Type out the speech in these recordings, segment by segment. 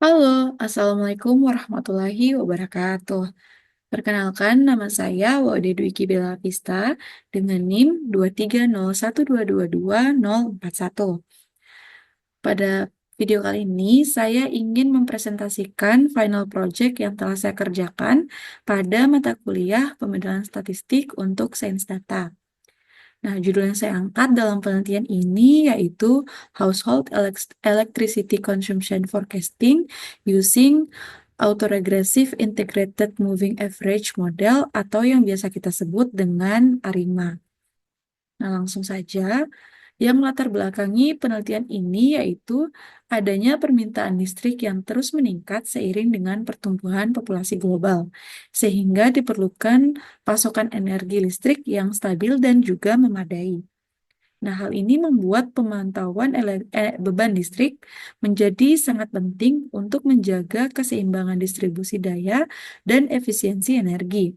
Halo, Assalamualaikum warahmatullahi wabarakatuh. Perkenalkan, nama saya Waude Dwiki Bella Vista dengan NIM 23012222041. Pada video kali ini, saya ingin mempresentasikan final project yang telah saya kerjakan pada mata kuliah Pemodelan Statistik untuk Sains Data. Nah, judul yang saya angkat dalam penelitian ini yaitu Household Electricity Consumption Forecasting Using Autoregressive Integrated Moving Average Model atau yang biasa kita sebut dengan ARIMA. Nah, langsung saja. Yang melatar belakangi penelitian ini yaitu adanya permintaan listrik yang terus meningkat seiring dengan pertumbuhan populasi global, sehingga diperlukan pasokan energi listrik yang stabil dan juga memadai. Nah, hal ini membuat pemantauan beban listrik menjadi sangat penting untuk menjaga keseimbangan distribusi daya dan efisiensi energi.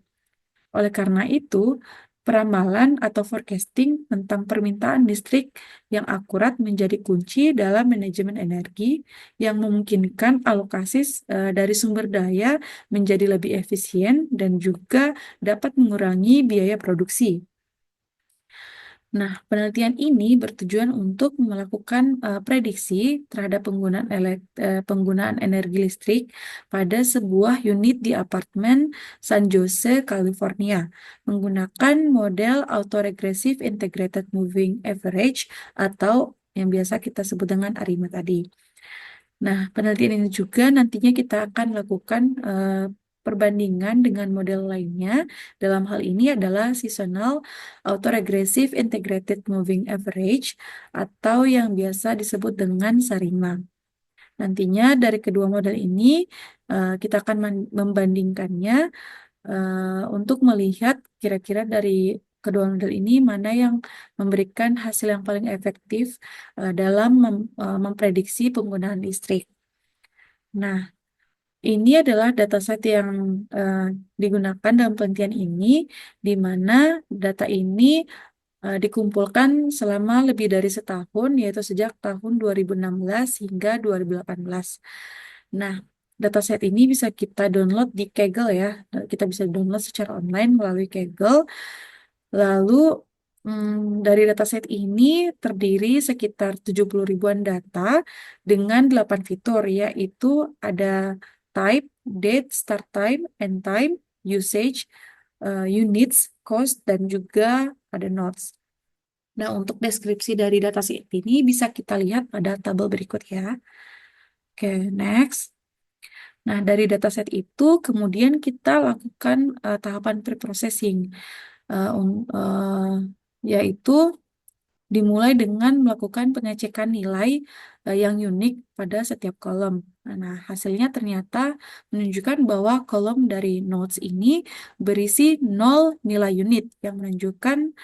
Oleh karena itu, peramalan atau forecasting tentang permintaan listrik yang akurat menjadi kunci dalam manajemen energi yang memungkinkan alokasi dari sumber daya menjadi lebih efisien dan juga dapat mengurangi biaya produksi. Nah, penelitian ini bertujuan untuk melakukan prediksi terhadap penggunaan energi listrik pada sebuah unit di apartemen San Jose, California, menggunakan model Autoregressive Integrated Moving Average atau yang biasa kita sebut dengan ARIMA tadi. Nah, penelitian ini juga nantinya kita akan lakukan perbandingan dengan model lainnya. Dalam hal ini adalah Seasonal Autoregressive Integrated Moving Average atau yang biasa disebut dengan SARIMA. Nantinya dari kedua model ini kita akan membandingkannya untuk melihat kira-kira dari kedua model ini mana yang memberikan hasil yang paling efektif dalam memprediksi penggunaan listrik. Nah, ini adalah dataset yang eh, digunakan dalam penelitian ini, di mana data ini dikumpulkan selama lebih dari setahun, yaitu sejak tahun 2016 hingga 2018. Nah, dataset ini bisa kita download di Kaggle ya. Kita bisa download secara online melalui Kaggle. Lalu dari dataset ini terdiri sekitar 70 ribuan data dengan 8 fitur, yaitu ada type, date, start time, end time, usage, units, cost, dan juga ada notes. Nah, untuk deskripsi dari dataset ini bisa kita lihat pada tabel berikut ya. Oke, next. Nah, dari dataset itu kemudian kita lakukan tahapan preprocessing, uh, un- uh, yaitu dimulai dengan melakukan pengecekan nilai yang unik pada setiap kolom. Nah, hasilnya ternyata menunjukkan bahwa kolom dari notes ini berisi 0 nilai unit yang menunjukkan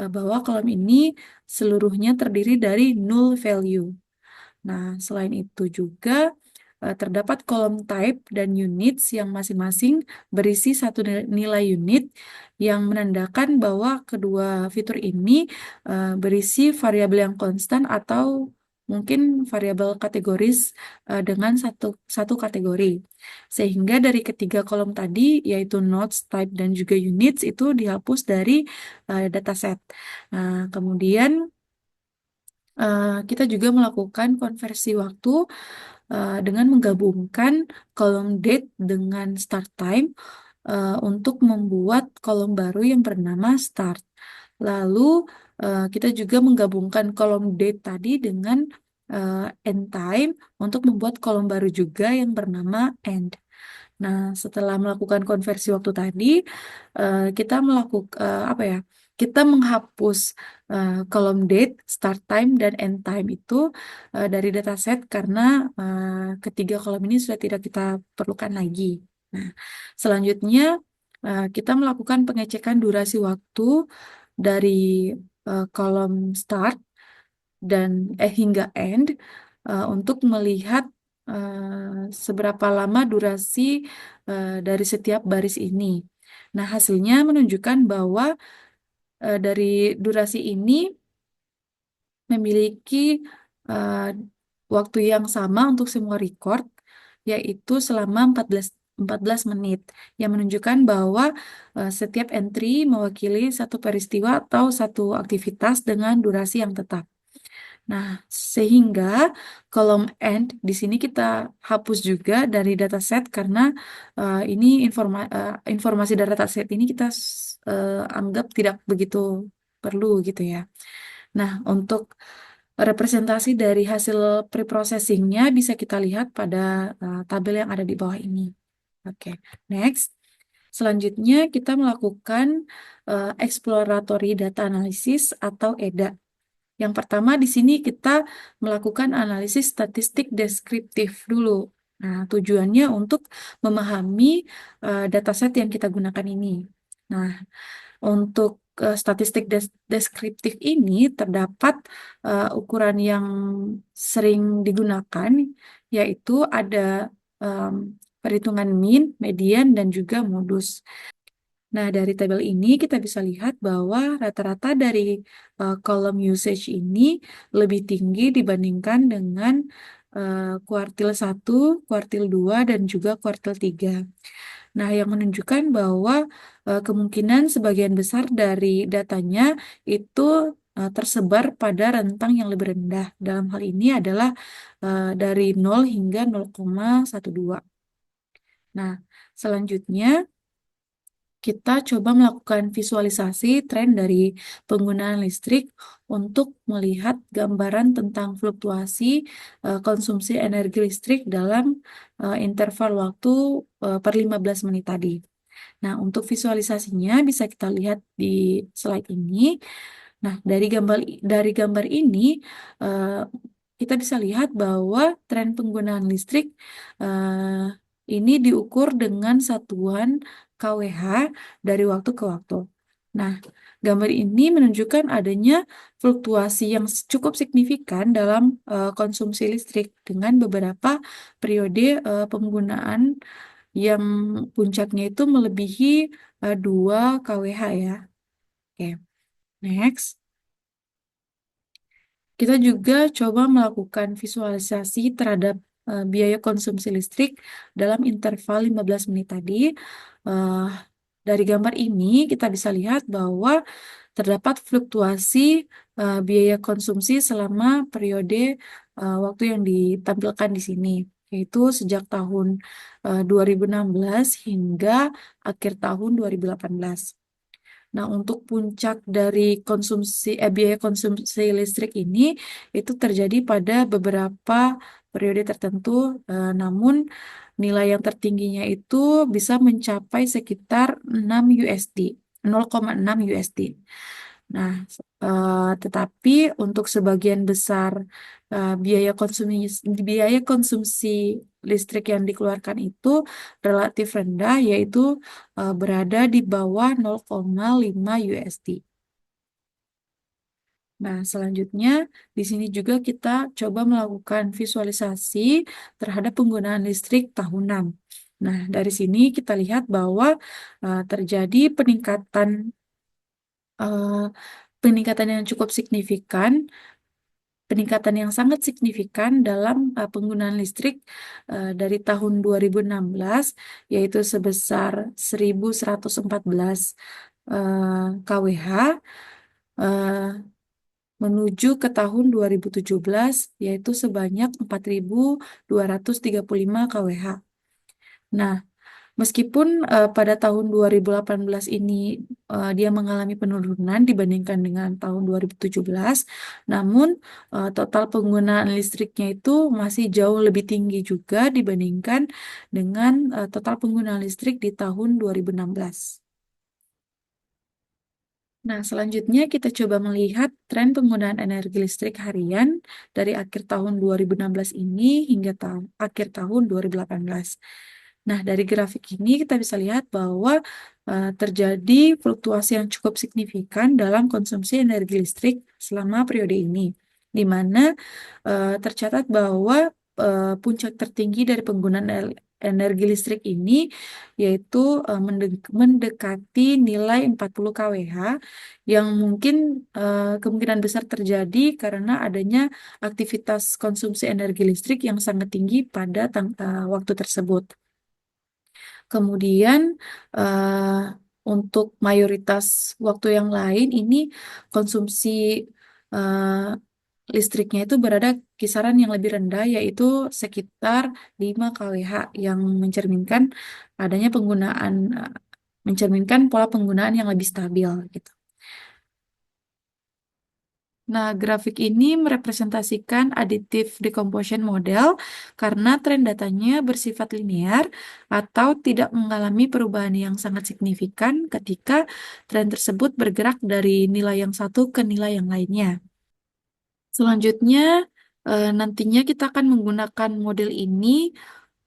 bahwa kolom ini seluruhnya terdiri dari null value. Nah, selain itu juga terdapat kolom type dan units yang masing-masing berisi satu nilai unit yang menandakan bahwa kedua fitur ini berisi variabel yang konstan atau mungkin variabel kategoris dengan satu kategori. Sehingga dari ketiga kolom tadi, yaitu nodes, type, dan juga units, itu dihapus dari dataset. Nah, kemudian kita juga melakukan konversi waktu dengan menggabungkan kolom date dengan start time untuk membuat kolom baru yang bernama start. Lalu kita juga menggabungkan kolom date tadi dengan end time untuk membuat kolom baru juga yang bernama end. Nah, setelah melakukan konversi waktu tadi, kita melakukan apa ya? Kita menghapus kolom date, start time, dan end time itu dari dataset karena ketiga kolom ini sudah tidak kita perlukan lagi. Nah, selanjutnya kita melakukan pengecekan durasi waktu dari kolom start dan hingga end untuk melihat seberapa lama durasi dari setiap baris ini. Nah, hasilnya menunjukkan bahwa dari durasi ini memiliki eh, waktu yang sama untuk semua record yaitu selama 14 menit, yang menunjukkan bahwa setiap entry mewakili satu peristiwa atau satu aktivitas dengan durasi yang tetap. Nah, sehingga kolom end di sini kita hapus juga dari dataset karena ini informasi dari dataset ini kita anggap tidak begitu perlu gitu ya. Nah, untuk representasi dari hasil preprocessingnya bisa kita lihat pada tabel yang ada di bawah ini. Oke, next. Selanjutnya kita melakukan exploratory data analysis atau EDA. Yang pertama di sini kita melakukan analisis statistik deskriptif dulu. Nah, tujuannya untuk memahami dataset yang kita gunakan ini. Nah, untuk statistik deskriptif ini terdapat ukuran yang sering digunakan, yaitu ada em, perhitungan mean, median, dan juga modus. Nah, dari tabel ini kita bisa lihat bahwa rata-rata dari kolom usage ini lebih tinggi dibandingkan dengan kuartil 1, kuartil 2, dan juga kuartil 3. Nah, yang menunjukkan bahwa kemungkinan sebagian besar dari datanya itu tersebar pada rentang yang lebih rendah. Dalam hal ini adalah dari 0 hingga 0,12. Nah, selanjutnya kita coba melakukan visualisasi tren dari penggunaan listrik untuk melihat gambaran tentang fluktuasi konsumsi energi listrik dalam interval waktu per 15 menit tadi. Nah, untuk visualisasinya bisa kita lihat di slide ini. Nah, dari gambar ini eh, kita bisa lihat bahwa tren penggunaan listrik ini diukur dengan satuan kWh dari waktu ke waktu. Nah, gambar ini menunjukkan adanya fluktuasi yang cukup signifikan dalam konsumsi listrik dengan beberapa periode penggunaan yang puncaknya itu melebihi 2 kWh ya. Oke, next. Kita juga coba melakukan visualisasi terhadap biaya konsumsi listrik dalam interval 15 menit tadi. Eh, dari gambar ini kita bisa lihat bahwa terdapat fluktuasi biaya konsumsi selama periode waktu yang ditampilkan di sini, yaitu sejak tahun 2016 hingga akhir tahun 2018. Nah, untuk puncak dari biaya konsumsi listrik ini itu terjadi pada beberapa periode tertentu, namun nilai yang tertingginya itu bisa mencapai sekitar 6 USD, 0,6 USD. Nah, tetapi untuk sebagian besar biaya konsumsi listrik yang dikeluarkan itu relatif rendah, yaitu berada di bawah 0,5 USD. Nah, selanjutnya di sini juga kita coba melakukan visualisasi terhadap penggunaan listrik tahunan. Nah, dari sini kita lihat bahwa terjadi eh, peningkatan yang cukup signifikan, peningkatan yang sangat signifikan dalam penggunaan listrik dari tahun 2016, yaitu sebesar 1114 kWh eh, menuju ke tahun 2017, yaitu sebanyak 4235 kWh. Nah, meskipun pada tahun 2018 ini dia mengalami penurunan dibandingkan dengan tahun 2017, namun total penggunaan listriknya itu masih jauh lebih tinggi juga dibandingkan dengan total penggunaan listrik di tahun 2016. Nah, selanjutnya kita coba melihat tren penggunaan energi listrik harian dari akhir tahun 2016 ini hingga akhir tahun 2018. Nah, dari grafik ini kita bisa lihat bahwa terjadi fluktuasi yang cukup signifikan dalam konsumsi energi listrik selama periode ini, di mana tercatat bahwa puncak tertinggi dari penggunaan energi listrik ini yaitu mendekati nilai 40 kWh yang mungkin kemungkinan besar terjadi karena adanya aktivitas konsumsi energi listrik yang sangat tinggi pada waktu tersebut. Kemudian untuk mayoritas waktu yang lain ini konsumsi listriknya itu berada kisaran yang lebih rendah yaitu sekitar 5 kWh yang adanya penggunaan mencerminkan pola penggunaan yang lebih stabil gitu. Nah, grafik ini merepresentasikan additive decomposition model karena tren datanya bersifat linear atau tidak mengalami perubahan yang sangat signifikan ketika tren tersebut bergerak dari nilai yang satu ke nilai yang lainnya. Selanjutnya, nantinya kita akan menggunakan model ini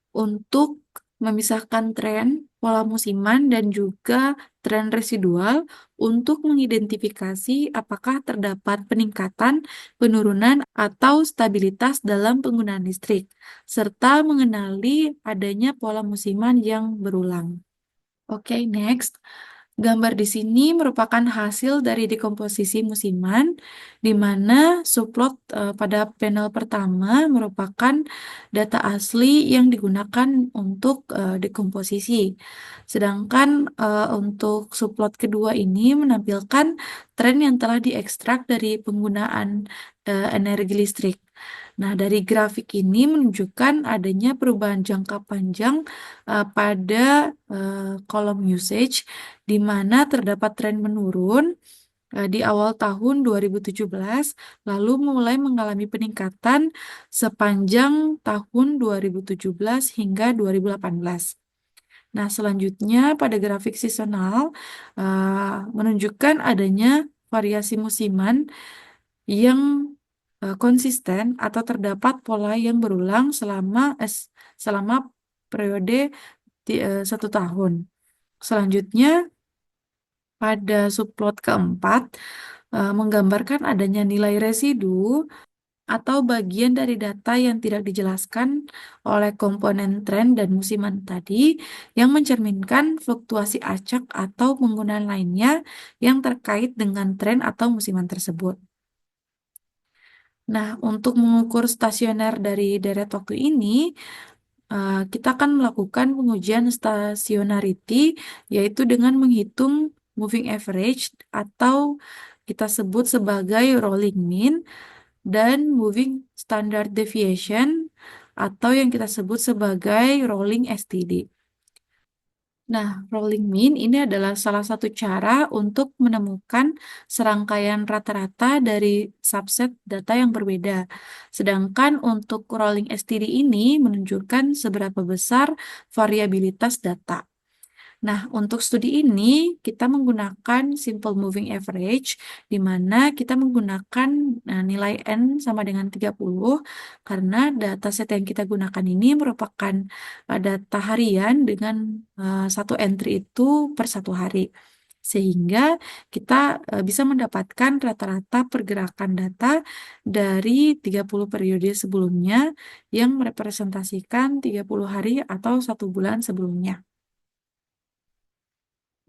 untuk memisahkan tren, pola musiman, dan juga tren residual untuk mengidentifikasi apakah terdapat peningkatan, penurunan, atau stabilitas dalam penggunaan listrik, serta mengenali adanya pola musiman yang berulang. Oke, next. Gambar di sini merupakan hasil dari dekomposisi musiman, di mana subplot pada panel pertama merupakan data asli yang digunakan untuk dekomposisi. Sedangkan untuk subplot kedua ini menampilkan tren yang telah diekstrak dari penggunaan energi listrik. Nah, dari grafik ini menunjukkan adanya perubahan jangka panjang pada kolom usage, di mana terdapat tren menurun di awal tahun 2017, lalu mulai mengalami peningkatan sepanjang tahun 2017 hingga 2018. Nah, selanjutnya pada grafik seasonal menunjukkan adanya variasi musiman yang konsisten atau terdapat pola yang berulang selama periode 1 tahun. Selanjutnya, pada subplot keempat, menggambarkan adanya nilai residu atau bagian dari data yang tidak dijelaskan oleh komponen tren dan musiman tadi yang mencerminkan fluktuasi acak atau penggunaan lainnya yang terkait dengan tren atau musiman tersebut. Nah, untuk mengukur stasioner dari deret waktu ini, kita akan melakukan pengujian stationarity, yaitu dengan menghitung moving average atau kita sebut sebagai rolling mean, dan moving standard deviation atau yang kita sebut sebagai rolling STD. Nah, rolling mean ini adalah salah satu cara untuk menemukan serangkaian rata-rata dari subset data yang berbeda. Sedangkan untuk rolling STD ini menunjukkan seberapa besar variabilitas data. Nah, untuk studi ini kita menggunakan simple moving average, di mana kita menggunakan nilai N sama dengan 30, karena dataset yang kita gunakan ini merupakan data harian dengan satu entry itu per 1 hari. Sehingga kita bisa mendapatkan rata-rata pergerakan data dari 30 periode sebelumnya yang merepresentasikan 30 hari atau 1 bulan sebelumnya.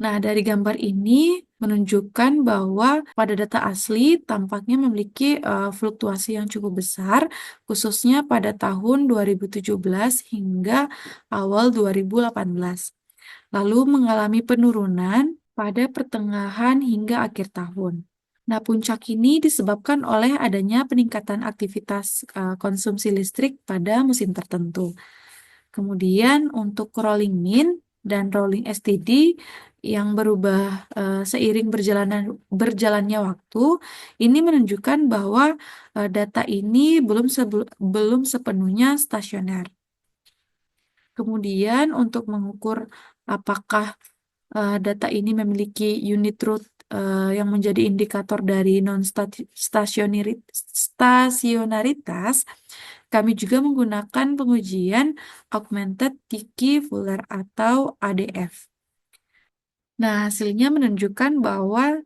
Nah, dari gambar ini menunjukkan bahwa pada data asli tampaknya memiliki fluktuasi yang cukup besar, khususnya pada tahun 2017 hingga awal 2018. Lalu mengalami penurunan pada pertengahan hingga akhir tahun. Nah, puncak ini disebabkan oleh adanya peningkatan aktivitas konsumsi listrik pada musim tertentu. Kemudian untuk rolling mean dan rolling STD yang berubah seiring berjalannya waktu, ini menunjukkan bahwa data ini belum sepenuhnya stasioner. Kemudian untuk mengukur apakah data ini memiliki unit truth yang menjadi indikator dari stasionaritas, kami juga menggunakan pengujian Augmented Dickey-Fuller atau ADF. Nah, hasilnya menunjukkan bahwa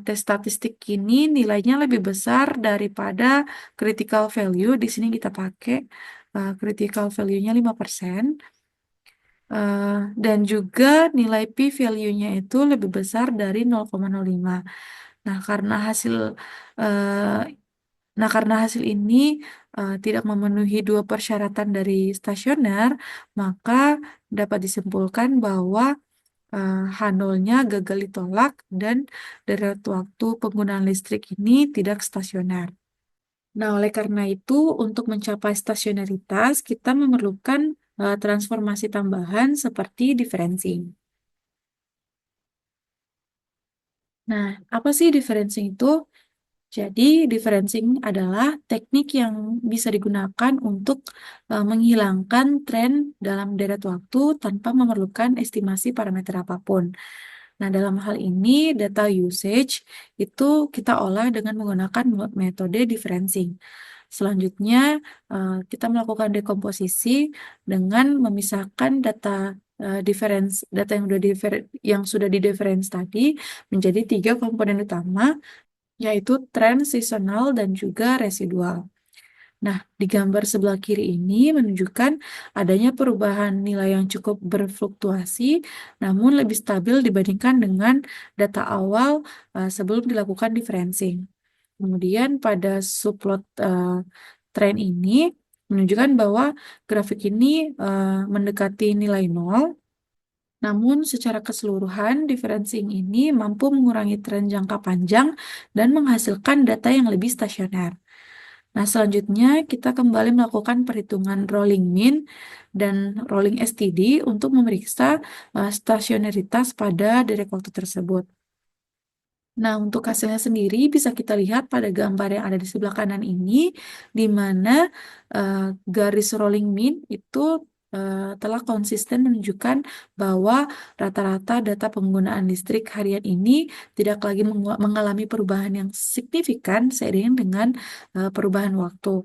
tes statistik ini nilainya lebih besar daripada critical value. Di sini kita pakai critical value-nya 5%, dan juga nilai p-value-nya itu lebih besar dari 0,05. Nah, eh, karena hasil ini tidak memenuhi dua persyaratan dari stasioner, maka dapat disimpulkan bahwa H0-nya gagal ditolak dan derat waktu penggunaan listrik ini tidak stasioner. Nah, oleh karena itu, untuk mencapai stasionaritas, kita memerlukan transformasi tambahan seperti differencing. Nah, apa sih differencing itu? Jadi, differencing adalah teknik yang bisa digunakan untuk menghilangkan tren dalam deret waktu tanpa memerlukan estimasi parameter apapun. Nah, dalam hal ini, data usage itu kita olah dengan menggunakan metode differencing. Selanjutnya, kita melakukan dekomposisi dengan memisahkan data yang sudah di difference tadi menjadi 3 komponen utama, yaitu tren, seasonal, dan juga residual. Nah, di gambar sebelah kiri ini menunjukkan adanya perubahan nilai yang cukup berfluktuasi, namun lebih stabil dibandingkan dengan data awal sebelum dilakukan differencing. Kemudian pada subplot tren ini menunjukkan bahwa grafik ini mendekati nilai nol. Namun, secara keseluruhan, differencing ini mampu mengurangi tren jangka panjang dan menghasilkan data yang lebih stasioner. Nah, selanjutnya kita kembali melakukan perhitungan rolling mean dan rolling STD untuk memeriksa stasionaritas pada direct waktu tersebut. Nah, untuk hasilnya sendiri bisa kita lihat pada gambar yang ada di sebelah kanan ini, di mana garis rolling mean itu telah konsisten menunjukkan bahwa rata-rata data penggunaan listrik harian ini tidak lagi mengalami perubahan yang signifikan seiring dengan perubahan waktu,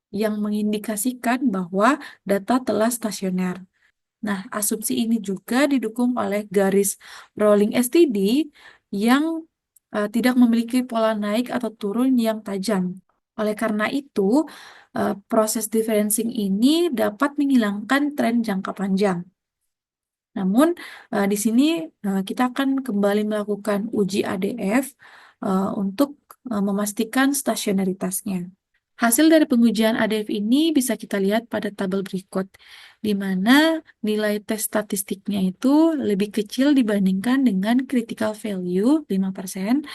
yang mengindikasikan bahwa data telah stasioner. Nah, asumsi ini juga didukung oleh garis rolling STD yang tidak memiliki pola naik atau turun yang tajam. Oleh karena itu, proses differencing ini dapat menghilangkan tren jangka panjang. Namun, di sini kita akan kembali melakukan uji ADF untuk memastikan stasionaritasnya. Hasil dari pengujian ADF ini bisa kita lihat pada tabel berikut, di mana nilai tes statistiknya itu lebih kecil dibandingkan dengan critical value 5%,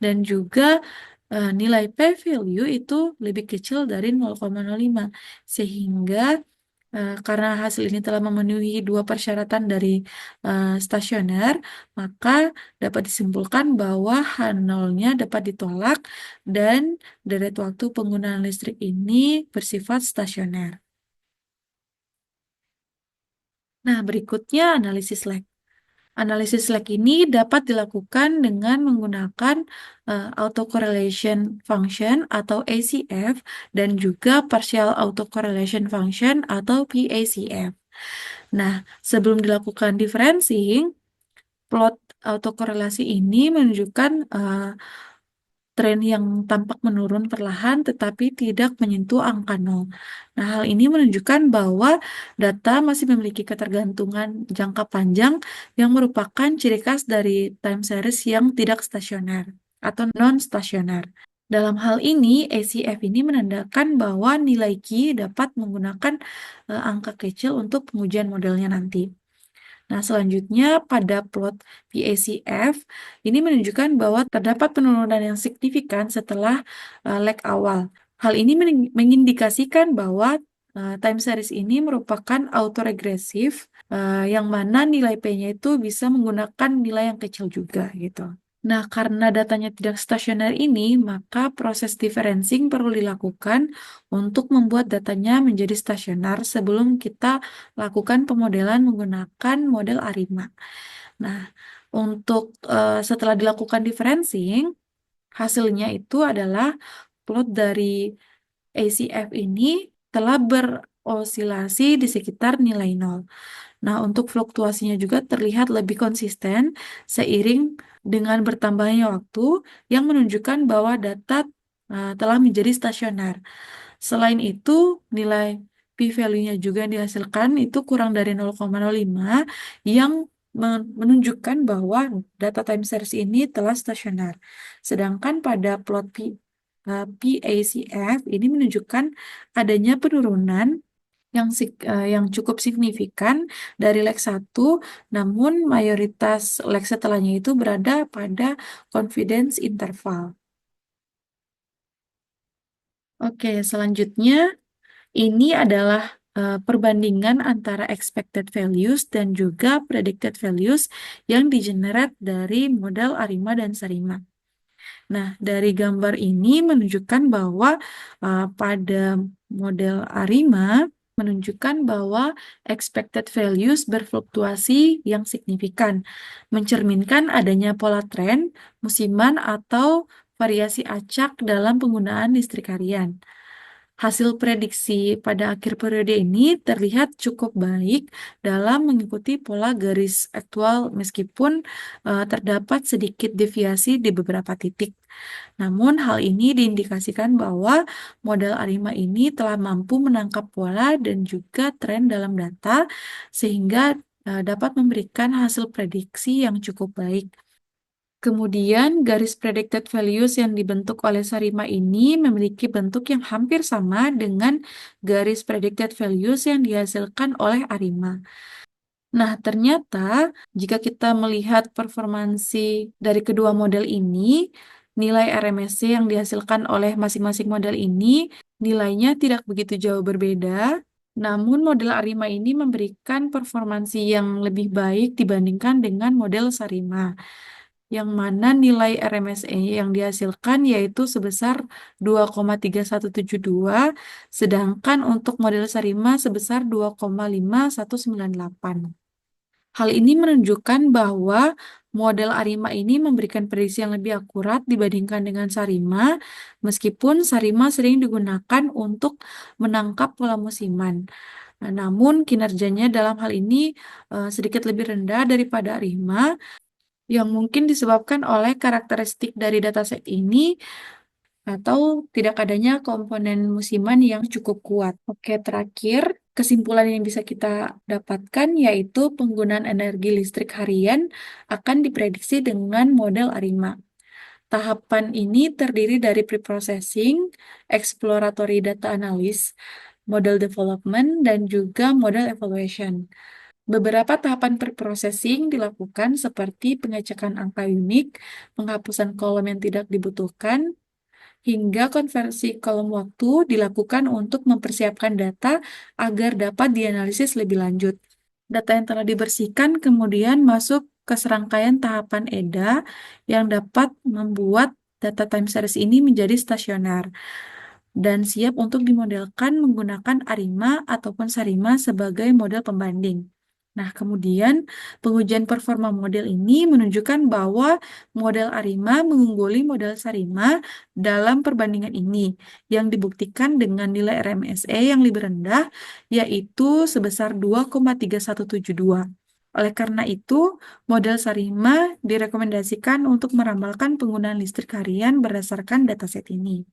dan juga nilai p-value itu lebih kecil dari 0,05, sehingga karena hasil ini telah memenuhi dua persyaratan dari stasioner, maka dapat disimpulkan bahwa H0-nya dapat ditolak dan deret waktu penggunaan listrik ini bersifat stasioner. Nah, berikutnya analisis lag. Analisis lag ini dapat dilakukan dengan menggunakan autocorrelation function atau ACF dan juga partial autocorrelation function atau PACF. Nah, sebelum dilakukan differencing, plot autokorelasi ini menunjukkan tren yang tampak menurun perlahan tetapi tidak menyentuh angka nol. Nah, hal ini menunjukkan bahwa data masih memiliki ketergantungan jangka panjang yang merupakan ciri khas dari time series yang tidak stasioner atau non-stasioner. Dalam hal ini, ACF ini menandakan bahwa nilai Q dapat menggunakan angka kecil untuk pengujian modelnya nanti. Nah, selanjutnya pada plot PACF, ini menunjukkan bahwa terdapat penurunan yang signifikan setelah lag awal. Hal ini mengindikasikan bahwa time series ini merupakan autoregresif, yang mana nilai P-nya itu bisa menggunakan nilai yang kecil juga gitu. Nah, karena datanya tidak stasioner ini, maka proses differencing perlu dilakukan untuk membuat datanya menjadi stasioner sebelum kita lakukan pemodelan menggunakan model ARIMA. Nah, untuk setelah dilakukan differencing, hasilnya itu adalah plot dari ACF ini telah berosilasi di sekitar nilai nol. Nah, untuk fluktuasinya juga terlihat lebih konsisten seiring dengan bertambahnya waktu yang menunjukkan bahwa data telah menjadi stasioner. Selain itu, nilai P-value-nya juga yang dihasilkan itu kurang dari 0,05 yang menunjukkan bahwa data time series ini telah stasioner. Sedangkan pada plot PACF ini menunjukkan adanya penurunan yang cukup signifikan dari leg 1, namun mayoritas leg setelahnya itu berada pada confidence interval. Oke, selanjutnya ini adalah perbandingan antara expected values dan juga predicted values yang digenerate dari model ARIMA dan SARIMA. Nah, dari gambar ini menunjukkan bahwa pada model ARIMA menunjukkan bahwa expected values berfluktuasi yang signifikan, mencerminkan adanya pola tren, musiman, atau variasi acak dalam penggunaan listrik harian. Hasil prediksi pada akhir periode ini terlihat cukup baik dalam mengikuti pola garis aktual meskipun terdapat sedikit deviasi di beberapa titik. Namun hal ini diindikasikan bahwa model ARIMA ini telah mampu menangkap pola dan juga tren dalam data sehingga dapat memberikan hasil prediksi yang cukup baik. Kemudian, garis predicted values yang dibentuk oleh Sarima ini memiliki bentuk yang hampir sama dengan garis predicted values yang dihasilkan oleh Arima. Nah, ternyata jika kita melihat performansi dari kedua model ini, nilai RMSC yang dihasilkan oleh masing-masing model ini nilainya tidak begitu jauh berbeda. Namun model Arima ini memberikan performansi yang lebih baik dibandingkan dengan model Sarima, yang mana nilai RMSE yang dihasilkan yaitu sebesar 2,3172, sedangkan untuk model Sarima sebesar 2,5198. Hal ini menunjukkan bahwa model Arima ini memberikan prediksi yang lebih akurat dibandingkan dengan Sarima, meskipun Sarima sering digunakan untuk menangkap pola musiman. Nah, namun kinerjanya dalam hal ini sedikit lebih rendah daripada Arima, yang mungkin disebabkan oleh karakteristik dari dataset ini atau tidak adanya komponen musiman yang cukup kuat. Oke, terakhir, kesimpulan yang bisa kita dapatkan yaitu penggunaan energi listrik harian akan diprediksi dengan model ARIMA. Tahapan ini terdiri dari pre-processing, exploratory data analysis, model development, dan juga model evaluation. Beberapa tahapan pre-processing dilakukan seperti pengecekan angka unik, penghapusan kolom yang tidak dibutuhkan, hingga konversi kolom waktu dilakukan untuk mempersiapkan data agar dapat dianalisis lebih lanjut. Data yang telah dibersihkan kemudian masuk ke serangkaian tahapan EDA yang dapat membuat data time series ini menjadi stasioner dan siap untuk dimodelkan menggunakan ARIMA ataupun SARIMA sebagai model pembanding. Nah, kemudian pengujian performa model ini menunjukkan bahwa model ARIMA mengungguli model SARIMA dalam perbandingan ini, yang dibuktikan dengan nilai RMSE yang lebih rendah, yaitu sebesar 2,3172. Oleh karena itu, model SARIMA direkomendasikan untuk meramalkan penggunaan listrik harian berdasarkan dataset ini.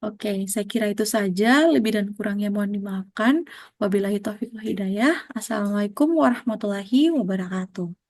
Oke, saya kira itu saja. Lebih dan kurangnya mohon dimaafkan. Wabillahi taufiq wal hidayah. Assalamualaikum warahmatullahi wabarakatuh.